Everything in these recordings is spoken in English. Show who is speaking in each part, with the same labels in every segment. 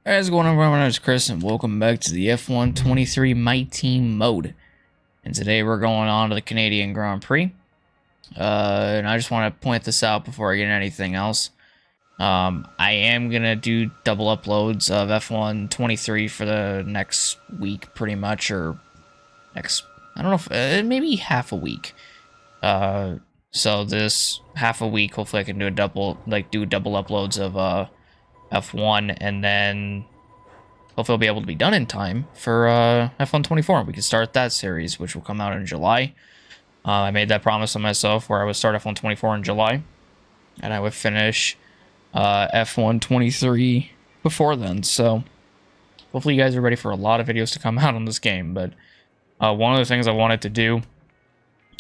Speaker 1: Hey, how's it going on, everyone? My name is Chris, and welcome back to the F1 My Team mode. And today we're going on to the Canadian Grand Prix. And I just want to point this out before I get into anything else. I am gonna do double uploads of F1 for the next week, pretty much, or next. I don't know if maybe half a week. So this half a week, hopefully, I can do a double uploads of F1, and then hopefully I'll be able to be done in time for F1 We can start that series, which will come out in July. I made that promise on myself where I would start F1 in July, and I would finish F1 before then. So hopefully you guys are ready for a lot of videos to come out on this game. But one of the things I wanted to do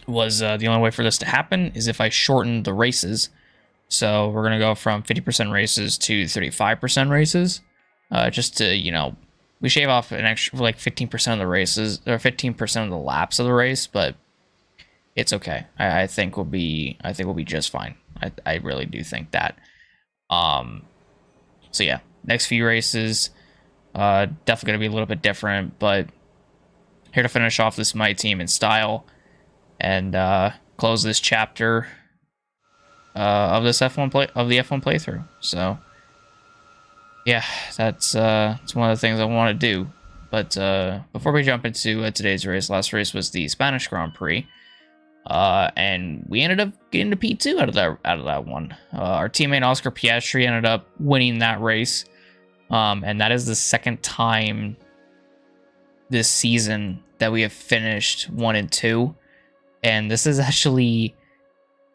Speaker 1: was the only way for this to happen is if I shorten the races. So we're going to go from 50% races to 35% races. Just to, we shave off an extra, like 15% of the races, or 15% of the laps of the race, but it's okay. I think we'll be just fine. I really do think that. So yeah, next few races, definitely going to be a little bit different, but here to finish off this My Team in style and close this chapter of this F1 playthrough. So yeah, that's one of the things I want to do. But before we jump into today's race, last race was the Spanish Grand Prix, and we ended up getting to P2 out of that one. Our teammate Oscar Piastri ended up winning that race, and that is the second time this season that we have finished 1 and 2, and this is actually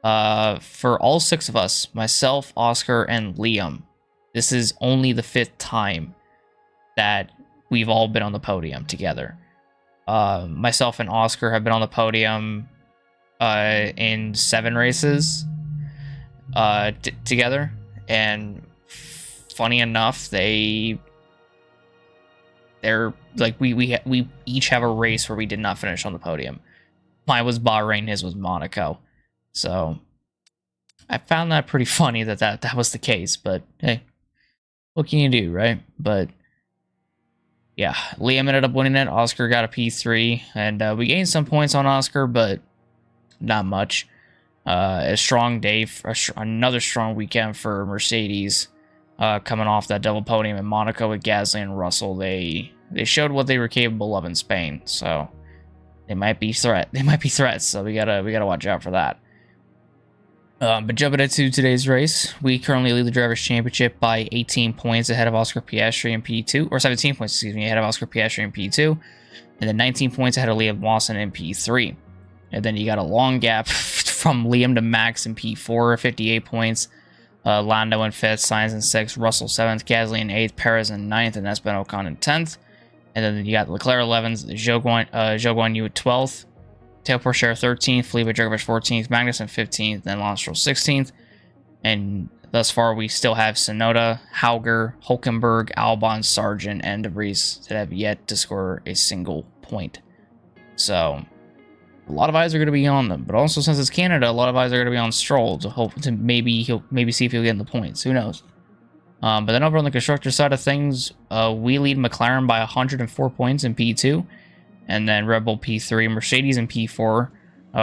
Speaker 1: for all 6 of us, myself, Oscar, and Liam. This is only the 5th time that we've all been on the podium together. Myself and Oscar have been on the podium in 7 races together, and funny enough, they're like we each have a race where we did not finish on the podium. Mine was Bahrain, his was Monaco. So I found that pretty funny that was the case, but hey, what can you do, right? But yeah, Liam ended up winning it. Oscar got a P3, and we gained some points on Oscar, but not much. A strong day, another strong weekend for Mercedes, coming off that double podium in Monaco with Gasly and Russell. They showed what they were capable of in Spain, so they might be threats. So we gotta watch out for that. But jumping into today's race, we currently lead the Drivers' Championship by 18 points ahead of Oscar Piastri in P2, or 17 points, excuse me, ahead of Oscar Piastri in P2, and then 19 points ahead of Liam Lawson in P3. And then you got a long gap from Liam to Max in P4, 58 points. Lando in 5th, Sainz in 6th, Russell 7th, Gasly in 8th, Perez in 9th, and Esteban Ocon in 10th. And then you got Leclerc 11th, Zhou Guanyu at 12th, Teo Porcher 13th, Felipe Drugovich 14th, Magnussen 15th, then Lance Stroll 16th. And thus far, we still have Sonoda, Hauger, Hulkenberg, Albon, Sargent, and De Vries that have yet to score a single point. So a lot of eyes are going to be on them. But also, since it's Canada, a lot of eyes are going to be on Stroll to hope to maybe see if he'll get in the points. Who knows? But then over on the constructor side of things, we lead McLaren by 104 points in P2. And then Red Bull P3, Mercedes in P4,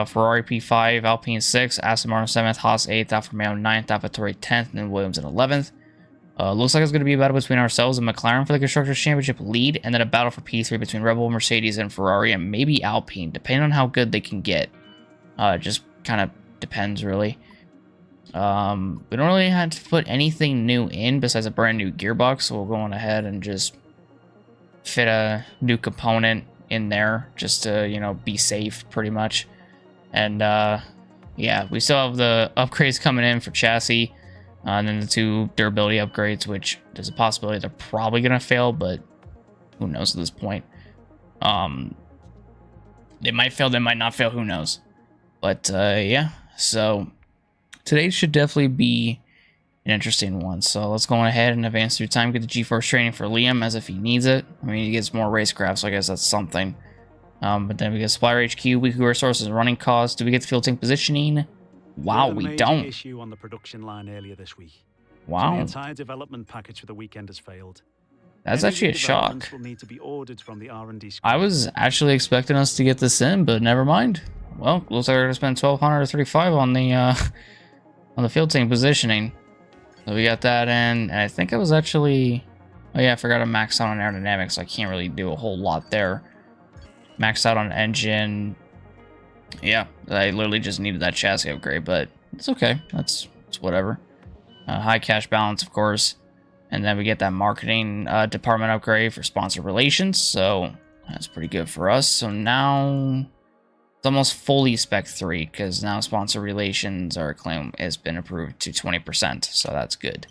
Speaker 1: Ferrari P5, Alpine 6, Aston Martin 7th, Haas 8th, Alfa Romeo 9th, AlphaTauri 10th, and then Williams in 11th. Looks like it's going to be a battle between ourselves and McLaren for the Constructors' Championship lead, and then a battle for P3 between Red Bull, Mercedes, and Ferrari, and maybe Alpine, depending on how good they can get. Just kind of depends, really. We don't really have to put anything new in besides a brand new gearbox, so we'll go on ahead and just fit a new component in there just to, be safe pretty much. And yeah, we still have the upgrades coming in for chassis, and then the 2 durability upgrades, which there's a possibility they're probably gonna fail, but who knows at this point. They might fail, they might not fail, who knows. But yeah, so today should definitely be an interesting one. So let's go on ahead and advance through time. Get the GeForce training for Liam as if he needs it. I mean, he gets more racecraft, so I guess that's something. But then we get Supplier HQ, weekly resources, running costs. Do we get the fuel tank positioning? Wow, we don't.
Speaker 2: Issue on the production line earlier this week.
Speaker 1: Wow.
Speaker 2: So the entire development package for the weekend has failed.
Speaker 1: That's actually a shock. I was actually expecting us to get this in, but never mind. Well, looks like we're gonna spend 1,235 on the field team positioning. So we got that in, and I think it was actually... Oh yeah, I forgot to max out on aerodynamics, so I can't really do a whole lot there. Max out on engine. Yeah, I literally just needed that chassis upgrade, but it's okay. It's whatever. High cash balance, of course. And then we get that marketing department upgrade for sponsor relations, so that's pretty good for us. So now it's almost fully Spec 3, because now sponsor relations, our claim has been approved to 20%, so that's good.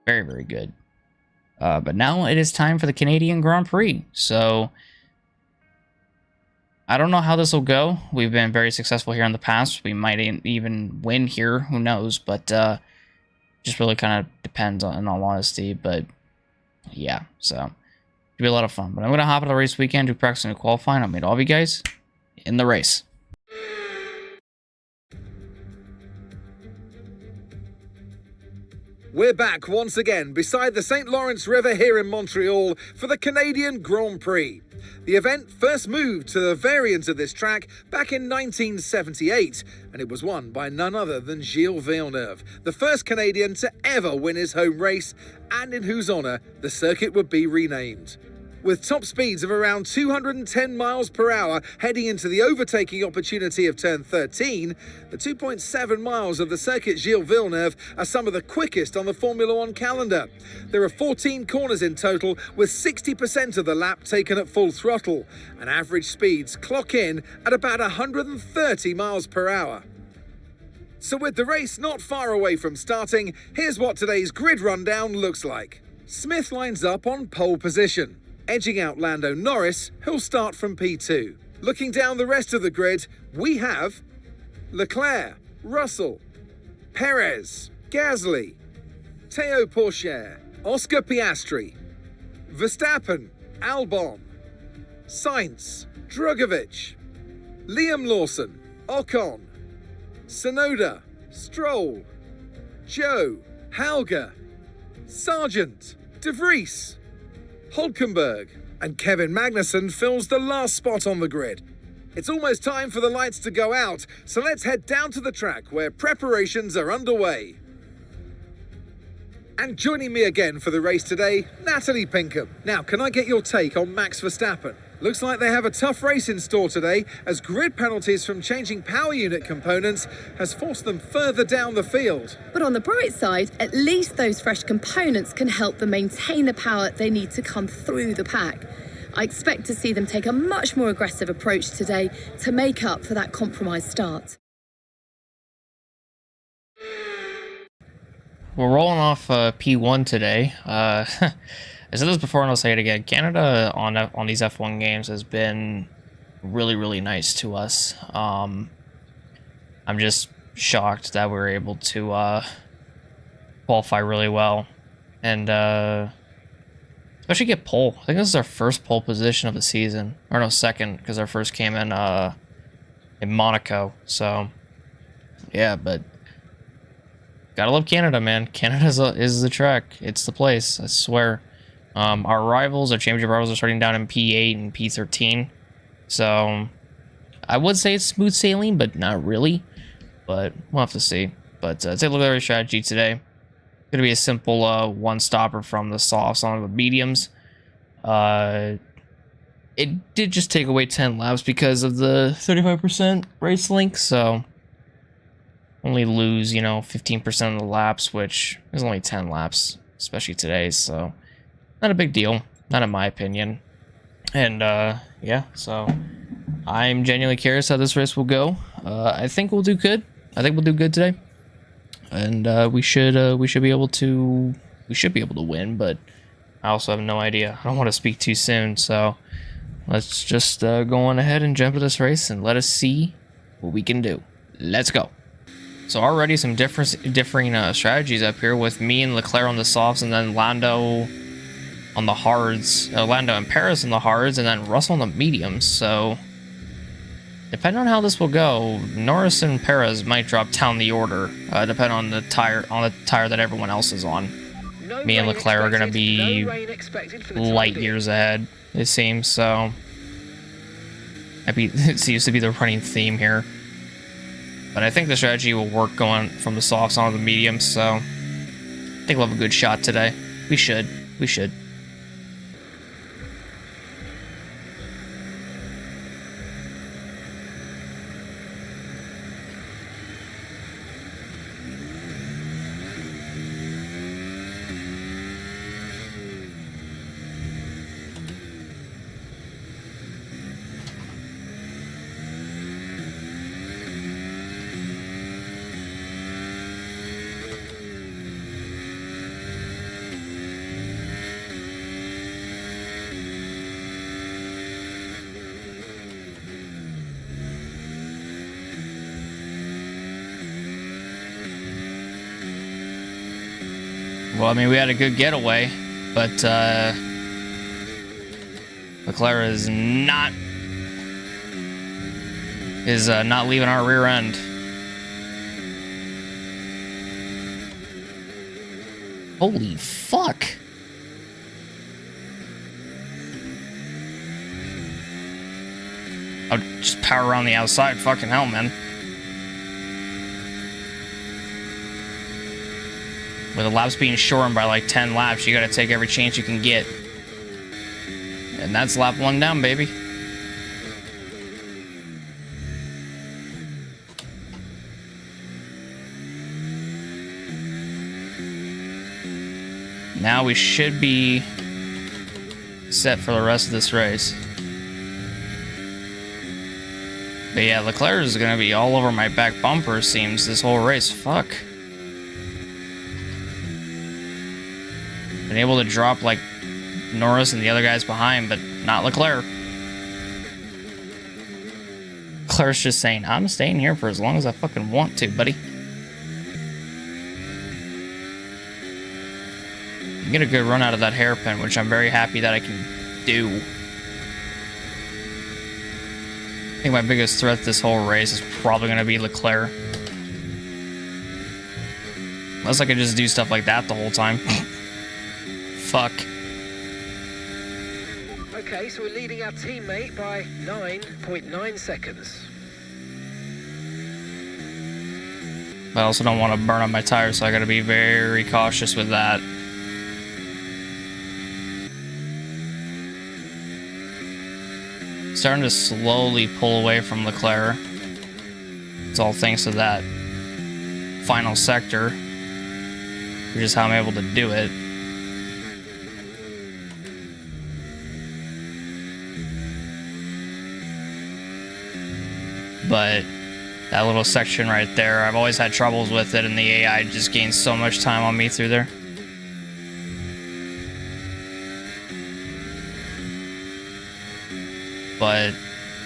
Speaker 1: Very, very good. But now it is time for the Canadian Grand Prix, so I don't know how this will go. We've been very successful here in the past. We might even win here, who knows, but just really kind of depends on, in all honesty, but yeah, so it'll be a lot of fun. But I'm going to hop into the race weekend, do practice and qualifying. I'll meet all of you guys in the race.
Speaker 2: We're back once again beside the St. Lawrence River here in Montreal for the Canadian Grand Prix. The event first moved to the variant of this track back in 1978, and it was won by none other than Gilles Villeneuve, the first Canadian to ever win his home race, and in whose honour the circuit would be renamed. With top speeds of around 210 miles per hour heading into the overtaking opportunity of turn 13, the 2.7 miles of the circuit Gilles Villeneuve are some of the quickest on the Formula One calendar. There are 14 corners in total, with 60% of the lap taken at full throttle, and average speeds clock in at about 130 miles per hour. So with the race not far away from starting, here's what today's grid rundown looks like. Smith lines up on pole position, edging out Lando Norris, who'll start from P2. Looking down the rest of the grid, we have Leclerc, Russell, Perez, Gasly, Théo Pourchaire, Oscar Piastri, Verstappen, Albon, Sainz, Drugovich, Liam Lawson, Ocon, Tsunoda, Stroll, Joe, Hauger, Sargent, De Vries, Hulkenberg, and Kevin Magnussen fills the last spot on the grid. It's almost time for the lights to go out, so let's head down to the track where preparations are underway. And joining me again for the race today, Natalie Pinkham. Now, can I get your take on Max Verstappen? Looks like they have a tough race in store today, as grid penalties from changing power unit components has forced them further down the field.
Speaker 3: But on the bright side, at least those fresh components can help them maintain the power they need to come through the pack. I expect to see them take a much more aggressive approach today to make up for that compromised start.
Speaker 1: We're rolling off P1 today. I said this before and I'll say it again. Canada on these F1 games has been really, really nice to us. I'm just shocked that we were able to qualify really well. And especially get pole. I think this is our first pole position of the season. Or no, second, because our first came in Monaco. So, yeah, but gotta love Canada, man. Canada is the track. It's the place, I swear. Our rivals, our championship rivals, are starting down in P8 and P13. So, I would say it's smooth sailing, but not really. But we'll have to see. But take a look at our strategy today. Gonna be a simple one-stopper from the softs on the mediums. It did just take away 10 laps because of the 35% race link, so only lose, 15% of the laps, which is only 10 laps, especially today, so not a big deal, not in my opinion. And yeah, so I'm genuinely curious how this race will go. I think we'll do good. I think we'll do good today, and we should be able to win. But I also have no idea. I don't want to speak too soon, so let's just go on ahead and jump into this race and let us see what we can do. Let's go. So already some differing strategies up here with me and Leclerc on the softs, and then Lando on the hards, Lando and Perez on the hards, and then Russell on the mediums. So depending on how this will go, Norris and Perez might drop down the order, depending on the tire that everyone else is on. me and Leclerc are going to be light years ahead, it seems. So it seems to be the running theme here. But I think the strategy will work going from the softs onto the mediums, so I think we'll have a good shot today. We should. We should. Well, I mean, we had a good getaway, but Leclerc is not leaving our rear end. Holy fuck! I'll just power around the outside. Fucking hell, man. With the laps being shortened by like 10 laps, you gotta take every chance you can get. And that's lap 1 down, baby. Now we should be set for the rest of this race. But yeah, Leclerc is gonna be all over my back bumper, seems, this whole race. Fuck. Been able to drop like Norris and the other guys behind, but not Leclerc. Leclerc's just saying, I'm staying here for as long as I fucking want to, buddy. You get a good run out of that hairpin, which I'm very happy that I can do. I think my biggest threat this whole race is probably going to be Leclerc. Unless I could just do stuff like that the whole time. Fuck.
Speaker 4: Okay, so we're leading our teammate by 9.9 seconds.
Speaker 1: But I also don't want to burn up my tires, so I gotta be very cautious with that. Starting to slowly pull away from Leclerc. It's all thanks to that final sector, which is how I'm able to do it. But that little section right there, I've always had troubles with it, and the AI just gains so much time on me through there. But,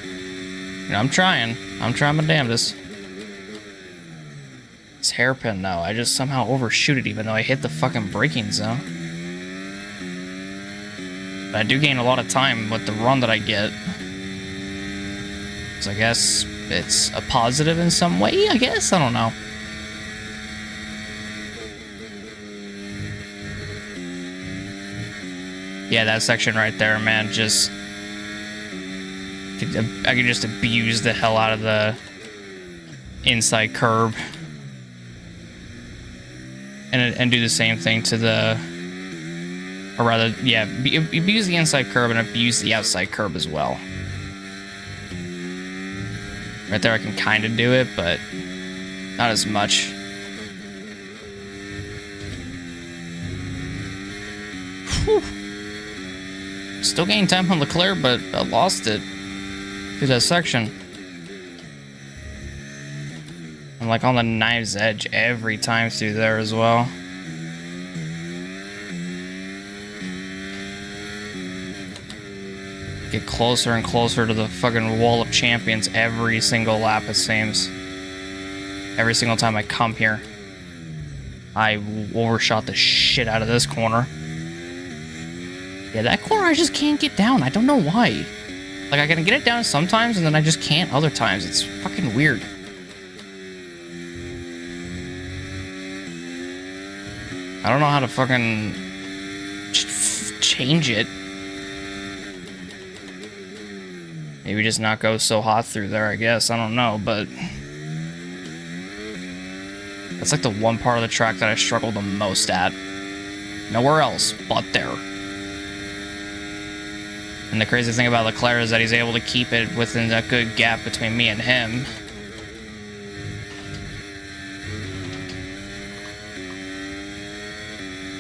Speaker 1: you know, I'm trying my damnedest. This hairpin, though, I just somehow overshoot it even though I hit the fucking braking zone. But I do gain a lot of time with the run that I get. So I guess it's a positive in some way, I guess? I don't know. Yeah, that section right there, man, just... I could just abuse the hell out of the inside curb. And do the same thing to the... Or rather, yeah, abuse the inside curb and abuse the outside curb as well. Right there I can kind of do it, but not as much. Whew. Still gaining time on Leclerc, but I lost it through that section. I'm like on the knife's edge every time through there as well. Get closer and closer to the fucking wall of champions every single lap, it seems. Every single time I come here. I overshot the shit out of this corner. Yeah, that corner I just can't get down. I don't know why. Like, I can get it down sometimes, and then I just can't other times. It's fucking weird. I don't know how to fucking change it. Maybe just not go so hot through there, I guess. I don't know, but that's like the one part of the track that I struggle the most at. Nowhere else but there. And the crazy thing about Leclerc is that he's able to keep it within a good gap between me and him.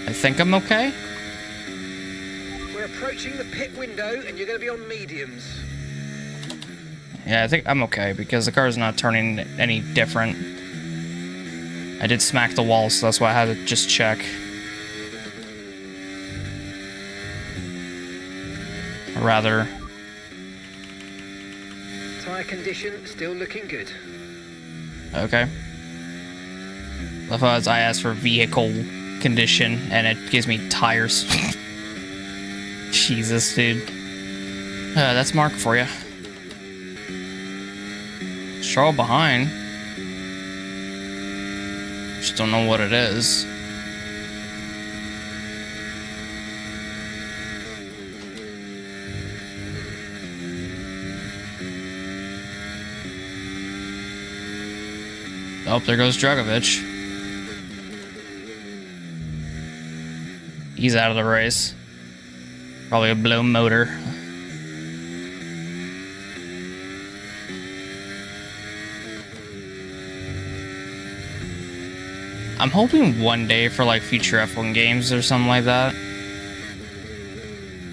Speaker 1: I think I'm okay.
Speaker 4: We're approaching the pit window and you're going to be on mediums.
Speaker 1: Yeah, I think I'm okay because the car's not turning any different. I did smack the wall, so that's why I had to just check. Or rather...
Speaker 4: Tyre condition still looking good.
Speaker 1: Okay. As I asked for vehicle condition, and it gives me tires. Jesus, dude. That's Mark for you. Stroll behind. Just don't know what it is. Oh, there goes Dragovich. He's out of the race. Probably a blown motor. I'm hoping one day for like future F1 games or something like that,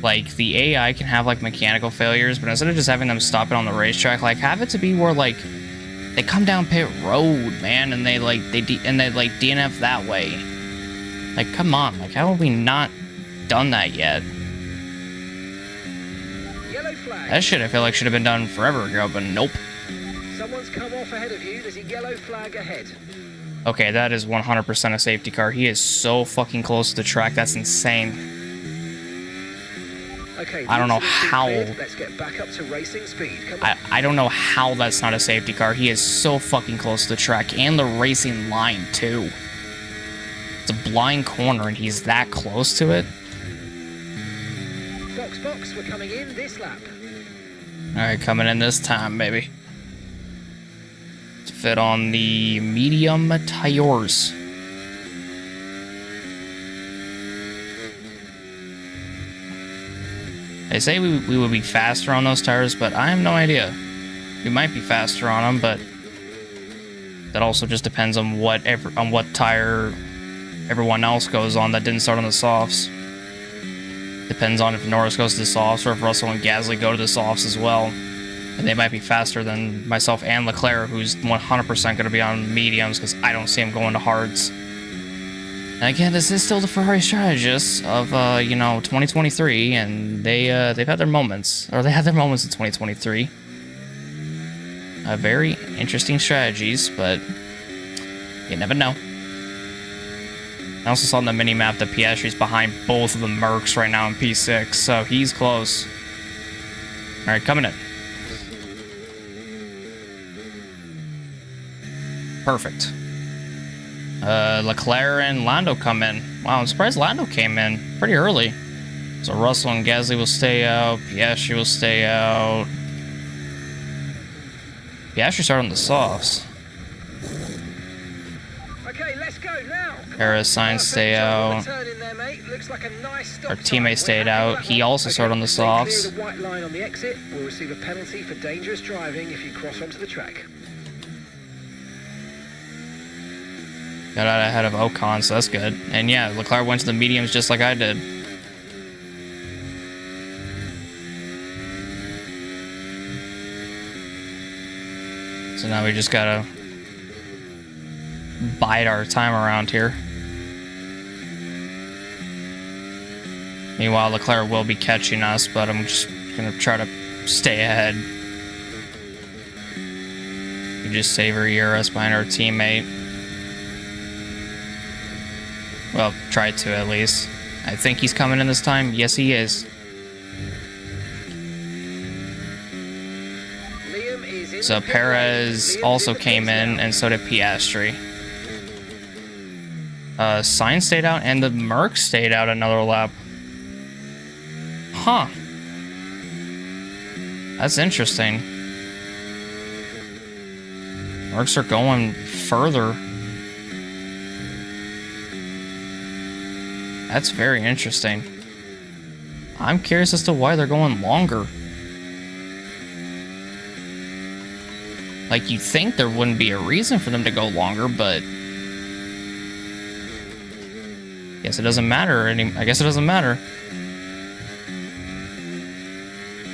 Speaker 1: like the AI can have like mechanical failures, but instead of just having them stop it on the racetrack, like have it to be where like they come down pit road, man, and they DNF that way. Like, come on, like how have we not done that yet?
Speaker 4: Yellow flag.
Speaker 1: That shit I feel like should have been done forever ago, but nope.
Speaker 4: Someone's come off ahead of you. There's a yellow flag ahead.
Speaker 1: Okay, that is 100% a safety car. He is so fucking close to the track. That's insane.
Speaker 4: Okay,
Speaker 1: I don't know how.
Speaker 4: Let's get back up to racing speed. Come on.
Speaker 1: I don't know how that's not a safety car. He is so fucking close to the track and the racing line too. It's a blind corner and he's that close to it.
Speaker 4: Box, we're coming in this lap.
Speaker 1: Alright, coming in this time, baby. To fit on the medium tires. They say we would be faster on those tires, but I have no idea. We might be faster on them, but that also just depends on what tire everyone else goes on that didn't start on the softs. Depends on if Norris goes to the softs or if Russell and Gasly go to the softs as well. And they might be faster than myself and Leclerc, who's 100% going to be on mediums because I don't see him going to hards. And again, this is still the Ferrari strategists of, 2023, and they've had their moments, or they had their moments in 2023. Very interesting strategies, but you never know. I also saw on the mini-map that Piastri's behind both of the Mercs right now in P6, so he's close. Alright, coming in. Perfect. Leclerc and Lando come in. Wow, I'm surprised Lando came in pretty early. So Russell and Gasly will stay out. Piastri will stay out. Piastri started on the softs.
Speaker 4: Okay, let's go now.
Speaker 1: Perez, Sainz stay out. Our teammate stayed out. He also started on the softs.
Speaker 4: Clear the white line on the exit. We'll receive a penalty for dangerous driving if you cross onto the track.
Speaker 1: Got out ahead of Ocon, so that's good. And yeah, Leclerc went to the mediums just like I did. So now we just gotta bide our time around here. Meanwhile, Leclerc will be catching us, but I'm just gonna try to stay ahead. We just savor ERS behind our teammate. Well, try to at least. I think he's coming in this time. Yes, he is. So Perez also came in, and so did Piastri. Sainz stayed out and the Merc stayed out another lap. Huh. That's interesting. Mercs are going further. That's very interesting. I'm curious as to why they're going longer. Like, you'd think there wouldn't be a reason for them to go longer, but I guess it doesn't matter. I guess it doesn't matter.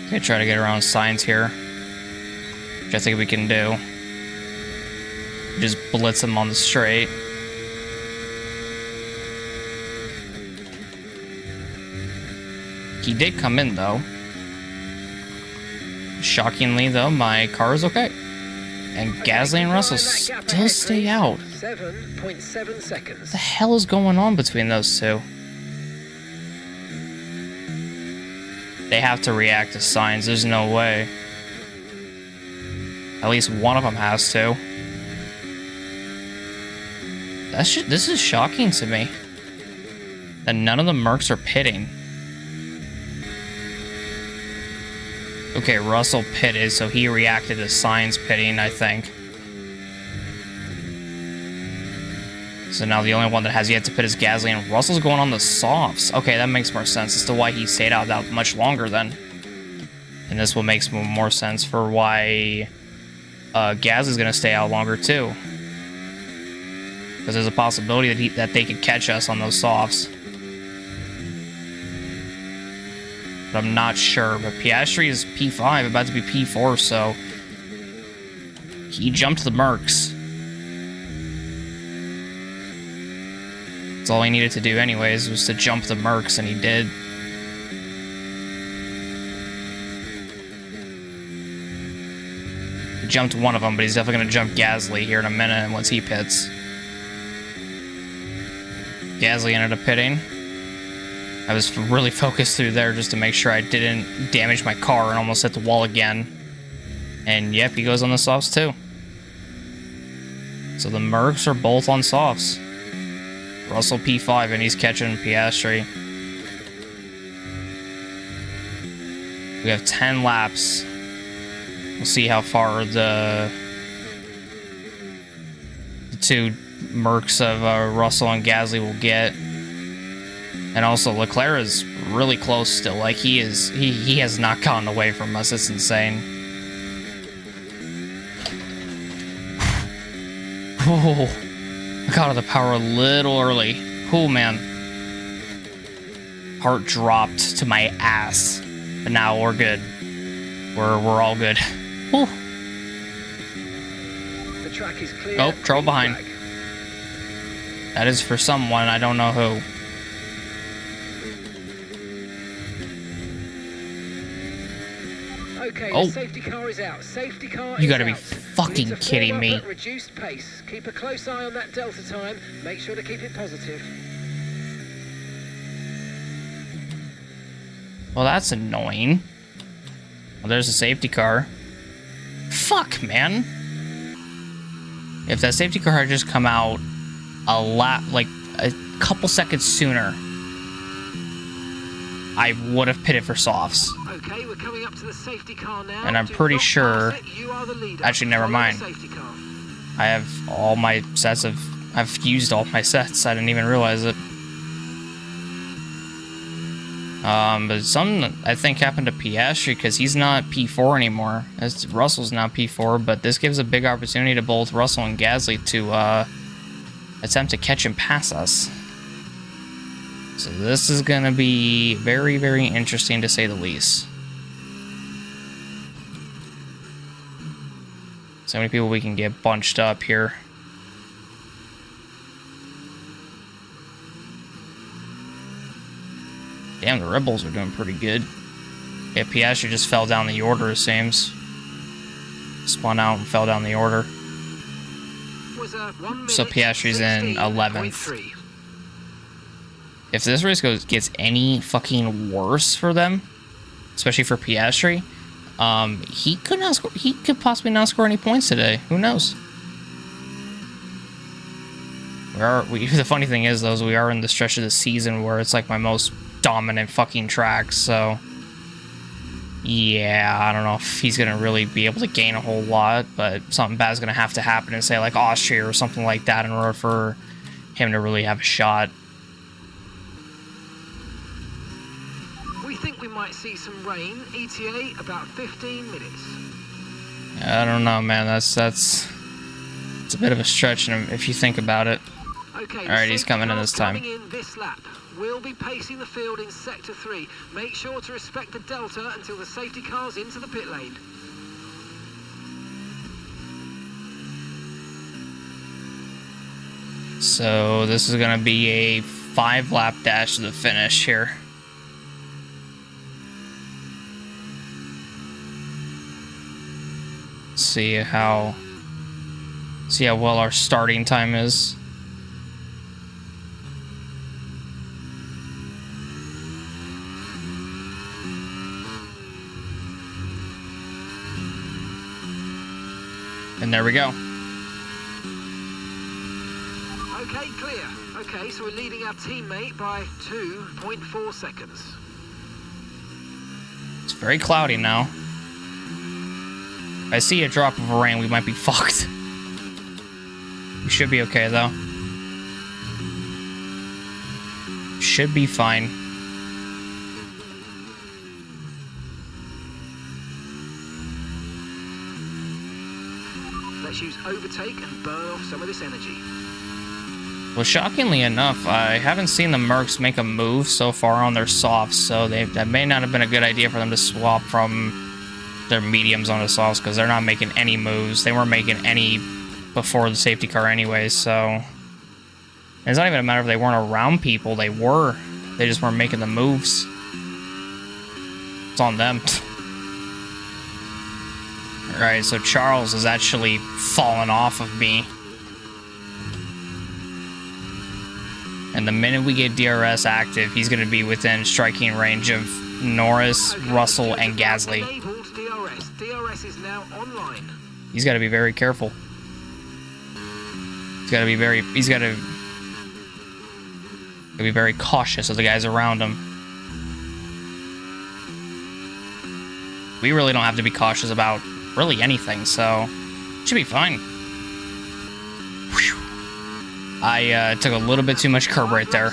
Speaker 1: Okay, try to get around Sainz here, which I think we can do. Just blitz him on the straight. He did come in, though. Shockingly, though, my car is okay. And Gasly and Russell still stay out.
Speaker 4: 7.7 seconds.
Speaker 1: What the hell is going on between those two? They have to react to Sainz. There's no way. At least one of them has to. This is shocking to me. That none of the Mercs are pitting. Okay, Russell pitted, so he reacted to Sainz pitting, I think. So now the only one that has yet to pit is Gasly, and Russell's going on the softs. Okay, that makes more sense as to why he stayed out that much longer then. And this will make more sense for why Gasly's going to stay out longer too. Because there's a possibility that they could catch us on those softs. But I'm not sure. But Piastri is P5, about to be P4, so he jumped the Mercs. That's all he needed to do anyways, was to jump the Mercs, and he did. He jumped one of them, but he's definitely going to jump Gasly here in a minute once he pits. Gasly ended up pitting. I was really focused through there just to make sure I didn't damage my car and almost hit the wall again. And yep, he goes on the softs too. So the Mercs are both on softs. Russell P5 and he's catching Piastri. We have 10 laps. We'll see how far the two Mercs of Russell and Gasly will get. And also, Leclerc is really close still. Like, he has not gotten away from us. It's insane. Oh, I got out of the power a little early. Oh, man. Heart dropped to my ass. But now we're good. We're all good. Whew.
Speaker 4: The track is clear.
Speaker 1: Oh, trouble behind. That is for someone. I don't know who.
Speaker 4: Okay,
Speaker 1: oh.
Speaker 4: The safety car is out. Safety car
Speaker 1: You gotta
Speaker 4: is
Speaker 1: be
Speaker 4: out.
Speaker 1: fucking
Speaker 4: You need to
Speaker 1: kidding
Speaker 4: form
Speaker 1: me.
Speaker 4: up at reduced pace. Keep a close eye on that delta time. Make sure to keep it positive.
Speaker 1: Well, that's annoying. Well, there's a safety car. Fuck, man. If that safety car had just come out like a couple seconds sooner, I would have pitted for softs.
Speaker 4: Okay, we're coming up to the safety car now.
Speaker 1: And I'm
Speaker 4: Do
Speaker 1: pretty
Speaker 4: not
Speaker 1: sure.
Speaker 4: pass it. You are the leader.
Speaker 1: Actually, never
Speaker 4: Follow
Speaker 1: mind.
Speaker 4: the safety car.
Speaker 1: I have all my sets of. I've used all my sets. I didn't even realize it. But something I think happened to Piastri because he's not P4 anymore. As Russell's now P4, but this gives a big opportunity to both Russell and Gasly to attempt to catch and pass us. So this is gonna be very, very interesting to say the least. So many people we can get bunched up here. Damn, the Red Bulls are doing pretty good. Yeah, Piastri just fell down the order, it seems. Spun out and fell down the order. So Piastri's in 11th. If this race gets any fucking worse for them, especially for Piastri, he could possibly not score any points today. Who knows? The funny thing is, though, is we are in the stretch of the season where it's like my most dominant fucking track, so yeah, I don't know if he's gonna really be able to gain a whole lot, but something bad's gonna have to happen in, say, like Austria or something like that in order for him to really have a shot.
Speaker 4: We think we might see some rain. ETA about 15 minutes.
Speaker 1: I don't know, man. It's a bit of a stretch, and if you think about it.
Speaker 4: Okay,
Speaker 1: all right, he's coming in this time.
Speaker 4: Coming in this lap. We'll be pacing the field in sector 3. Make sure to respect the delta until the safety car's into the pit lane.
Speaker 1: So this is gonna be a 5-lap dash to the finish here. See how well our starting time is. And there we go.
Speaker 4: Okay, clear. Okay, so we're leading our teammate by 2.4 seconds.
Speaker 1: It's very cloudy now. If I see a drop of rain, we might be fucked. We should be okay, though. Should be fine.
Speaker 4: Let's use overtake and burn off some of this energy.
Speaker 1: Well, shockingly enough, I haven't seen the Mercs make a move so far on their softs, so that may not have been a good idea for them to swap from their mediums on the softs, because they're not making any moves. They weren't making any before the safety car anyway, so it's not even a matter of they weren't around people. They were. They just weren't making the moves. It's on them. Alright, so Charles is actually falling off of me. And the minute we get DRS active, he's going to be within striking range of Norris,
Speaker 4: Okay,
Speaker 1: Russell, and Gasly.
Speaker 4: enabled DRS. DRS is now online.
Speaker 1: He's got to be very careful. He's got to be very cautious of the guys around him. We really don't have to be cautious about really anything, so should be fine. Whew. I took a little bit too much curb right there,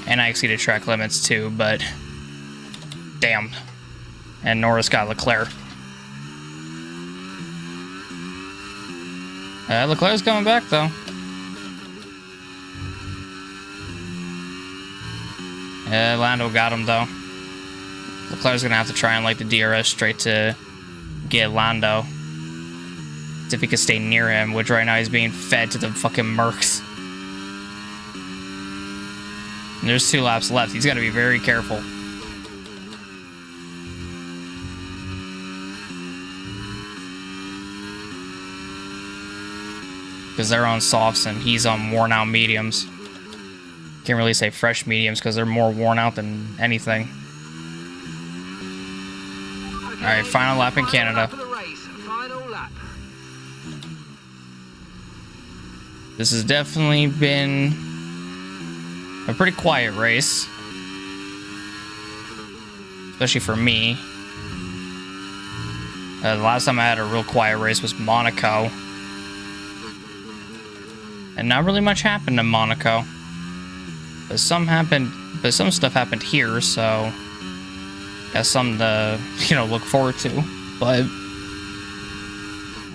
Speaker 1: and I exceeded track limits too, but damn. And Norris got Leclerc. Leclerc's coming back though. Lando got him though. Leclerc's gonna have to try and light the DRS straight to get Lando. If he could stay near him, which right now he's being fed to the fucking Mercs. And there's 2 laps left. He's got to be very careful. Because they're on softs and he's on worn out mediums. Can't really say fresh mediums because they're more worn out than anything. Alright, final lap in Canada. This has definitely been a pretty quiet race. Especially for me. The last time I had a real quiet race was Monaco. And not really much happened in Monaco. But some stuff happened here, so that's something to, look forward to. But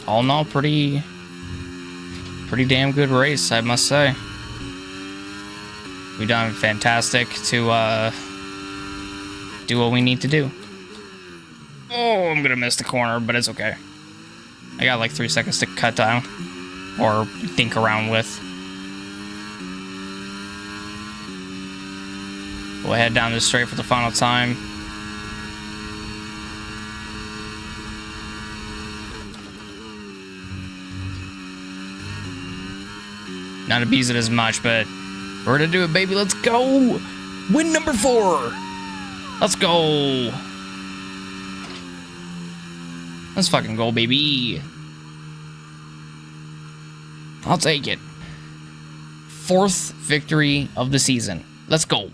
Speaker 1: all in all, pretty damn good race, I must say. We've done fantastic to do what we need to do. Oh, I'm gonna miss the corner, but it's okay. I got like 3 seconds to cut down or think around with. We'll head down this straight for the final time. Not abuse it as much, but we're gonna do it, baby. Let's go! Win number 4! Let's go! Let's fucking go, baby. I'll take it. 4th victory of the season. Let's go.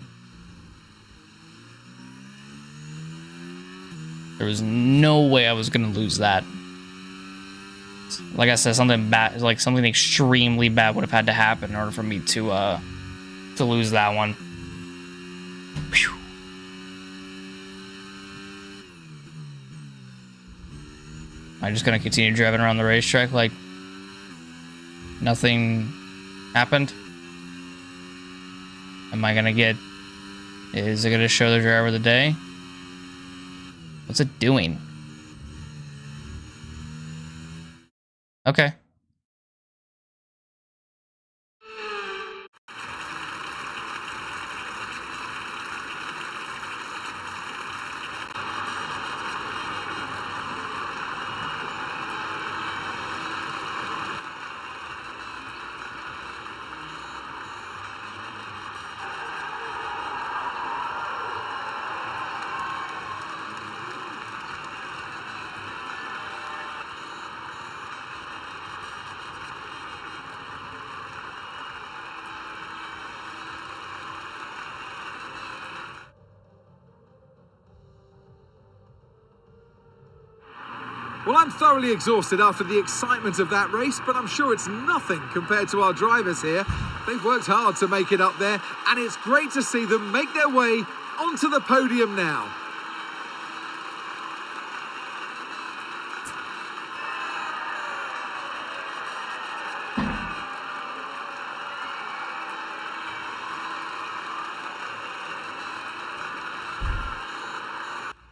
Speaker 1: There was no way I was going to lose that. Like I said, something bad, like something extremely bad would have had to happen in order for me to lose that one. Whew. I'm just gonna continue driving around the racetrack like nothing happened. Am I gonna get... Is it gonna show the driver of the day? What's it doing? Okay.
Speaker 2: Well, I'm thoroughly exhausted after the excitement of that race, but I'm sure it's nothing compared to our drivers here. They've worked hard to make it up there, and it's great to see them make their way onto the podium now.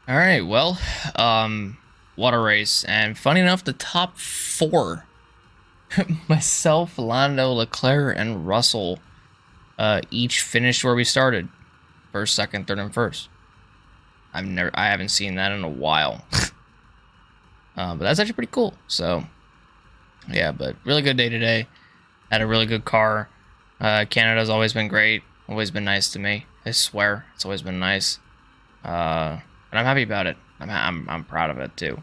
Speaker 1: All right, well, what a race. And funny enough, the top 4, myself, Lando, Leclerc, and Russell, each finished where we started. 1st, 2nd, 3rd, and 1st. I haven't seen that in a while. But that's actually pretty cool. So, yeah, but really good day today. Had a really good car. Canada's always been great. Always been nice to me. I swear, it's always been nice. And I'm happy about it. I'm proud of it too.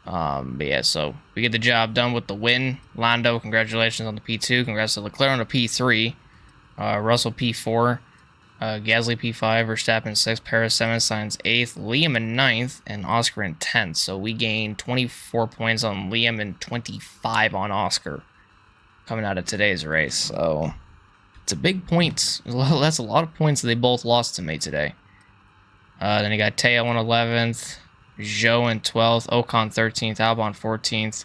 Speaker 1: But yeah, so we get the job done with the win. Lando, congratulations on the P2. Congrats to Leclerc on the P3. Russell P4. Gasly P5. Verstappen 6th. Perez 7th. Sainz 8th. Liam in 9th. And Oscar in 10th. So we gained 24 points on Liam and 25 on Oscar coming out of today's race. So it's a big point. That's a lot of points that they both lost to me today. Then you got Teo in 11th, Zhou in 12th, Ocon 13th, Albon 14th,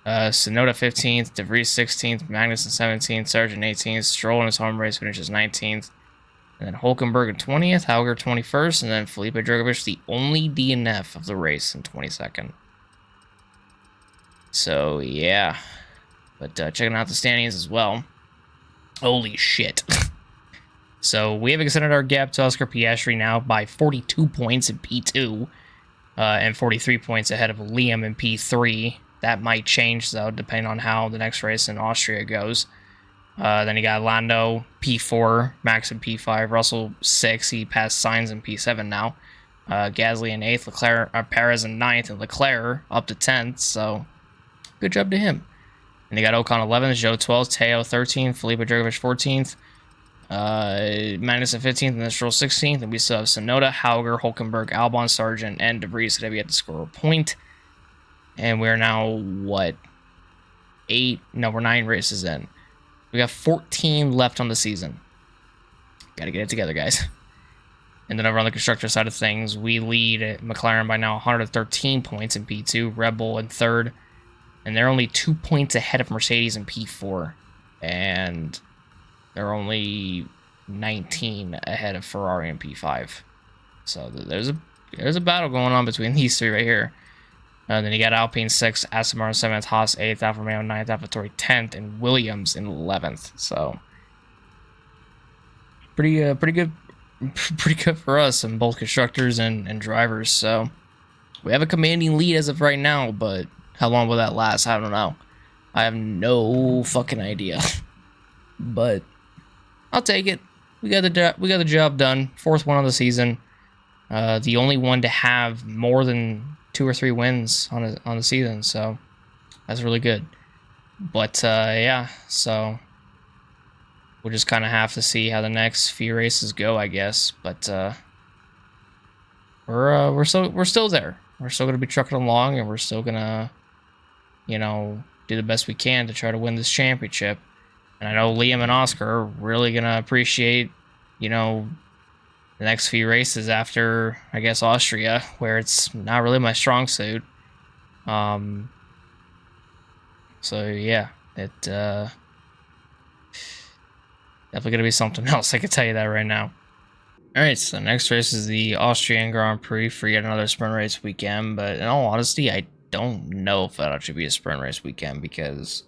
Speaker 1: Tsunoda 15th, De Vries 16th, Magnussen 17th, Sargent 18th, Stroll in his home race finishes 19th, and then Hulkenberg in 20th, Hauger 21st, and then Felipe Drugovich, the only DNF of the race, in 22nd. So, yeah. But checking out the standings as well. Holy shit. So we have extended our gap to Oscar Piastri now by 42 points in P2 and 43 points ahead of Liam in P3. That might change, though, depending on how the next race in Austria goes. Then you got Lando P4, Max in P5, Russell 6. He passed Sainz in P7 now. Gasly in 8th, Leclerc, Perez in 9th, and Leclerc up to 10th. So good job to him. And you got Ocon 11th, Zhou 12th, Teo 13th, Felipe Drugovich 14th. Magnussen 15th and then Stroll 16th, and we still have Tsunoda, Hauger, Hulkenberg, Albon, Sargent, and De Vries today. We have to score a point, and we're now what? 8? No, we're 9 races in. We got 14 left on the season. Got to get it together, guys. And then over on the constructor side of things, we lead McLaren by now 113 points in P2, Red Bull in 3rd, and they're only 2 points ahead of Mercedes in P4, and they're only 19 ahead of Ferrari in P5. So there's a battle going on between these 3 right here. Then you got Alpine 6th, Aston Martin 7th, Haas 8th, Alfa Romeo 9th, AlphaTauri 10th, and Williams in 11th. So pretty good for us in both constructors and drivers. So we have a commanding lead as of right now, but how long will that last? I don't know. I have no fucking idea. But I'll take it. We got the job done. 4th one of the season. The only one to have more than 2 or 3 wins on the season. So that's really good. But yeah. So we'll just kind of have to see how the next few races go, I guess. But we're still there. We're still gonna be trucking along, and we're still gonna, you know, do the best we can to try to win this championship. And I know Liam and Oscar are really gonna appreciate, you know, the next few races after, I guess, Austria, where it's not really my strong suit. So yeah, it definitely gonna be something else. I can tell you that right now. All right, so the next race is the Austrian Grand Prix for yet another sprint race weekend. But in all honesty, I don't know if that'll actually be a sprint race weekend because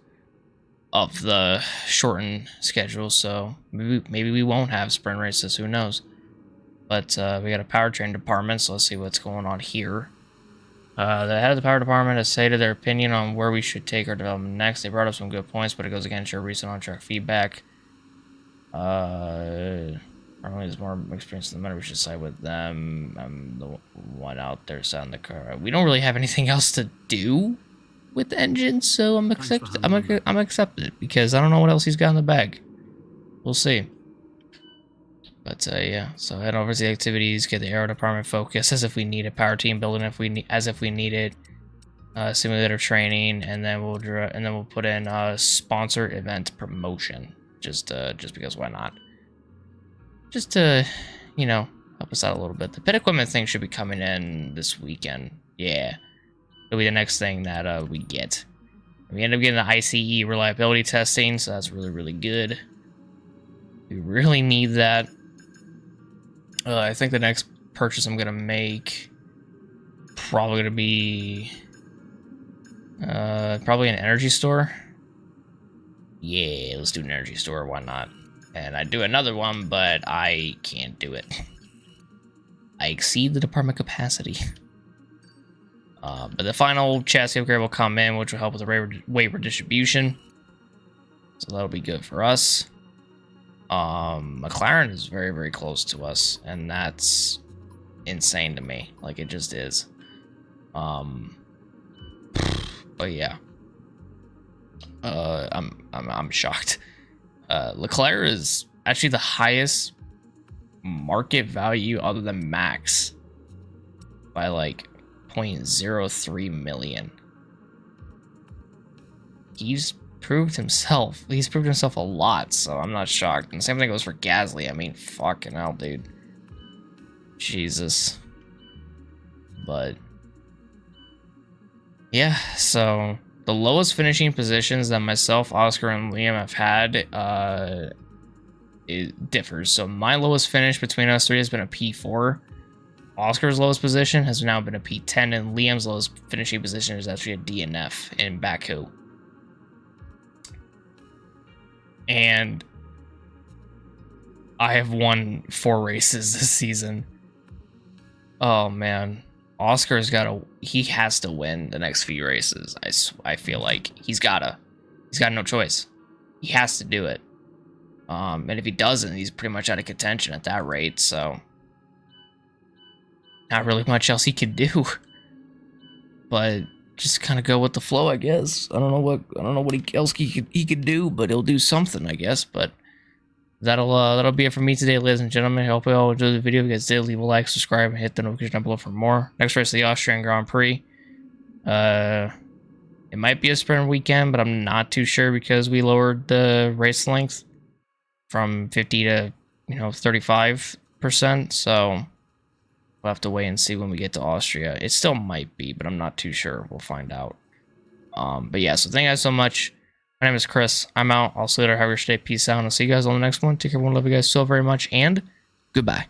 Speaker 1: of the shortened schedule. So maybe we won't have sprint races. Who knows? But we got a powertrain department, so let's see what's going on here. The head of the power department has stated their opinion on where we should take our development next. They brought up some good points, but it goes against your recent on-track feedback. Normally there's more experience in the matter. We should side with them. I'm the one out there selling the car. We don't really have anything else to do with the engine, so I'm accepted because I don't know what else he's got in the bag. We'll see. But yeah, so head over to the activities, get the aero department focused as if we need a power team building, as if we needed simulator training, and then we'll put in sponsor event promotion, just because why not? Just to, you know, help us out a little bit. The pit equipment thing should be coming in this weekend. Yeah, it'll be the next thing that we get. We end up getting the ICE reliability testing, so that's really good. We really need that. I think the next purchase I'm gonna make probably gonna be probably an energy store. Yeah, let's do an energy store. Why not? And I'd do another one, but I can't do it. I exceed the department capacity. But the final chassis upgrade will come in, which will help with the weight redistribution. So that'll be good for us. McLaren is very close to us, and that's insane to me. Like, it just is. But yeah. I'm shocked. Leclerc is actually the highest market value other than Max by like 0.03 million. He's proved himself a lot, so I'm not shocked. And the same thing goes for Gasly. I mean, fucking hell, dude. Jesus. But yeah, so the lowest finishing positions that myself, Oscar, and Liam have had, it differs. So my lowest finish between us three has been a P4. Oscar's lowest position has now been a P10, and Liam's lowest finishing position is actually a DNF in Baku. And I have won 4 races this season. Oh man, Oscar's he has to win the next few races. I feel like he's got no choice. He has to do it. And if he doesn't, he's pretty much out of contention at that rate. So not really much else he could do. But just kind of go with the flow, I guess. I don't know what else he could do, but he'll do something, I guess. But that'll be it for me today, ladies and gentlemen. I hope you all enjoyed the video. If you guys did, leave a like, subscribe, and hit the notification down below for more. Next race is the Austrian Grand Prix. It might be a sprint weekend, but I'm not too sure because we lowered the race length from 50 to 35%. So we'll have to wait and see when we get to Austria. It still might be, but I'm not too sure. We'll find out. But yeah, so thank you guys so much. My name is Chris. I'm out. I'll see you later. Have a great day. Peace out. And I'll see you guys on the next one. Take care, everyone. Love you guys so very much. And goodbye.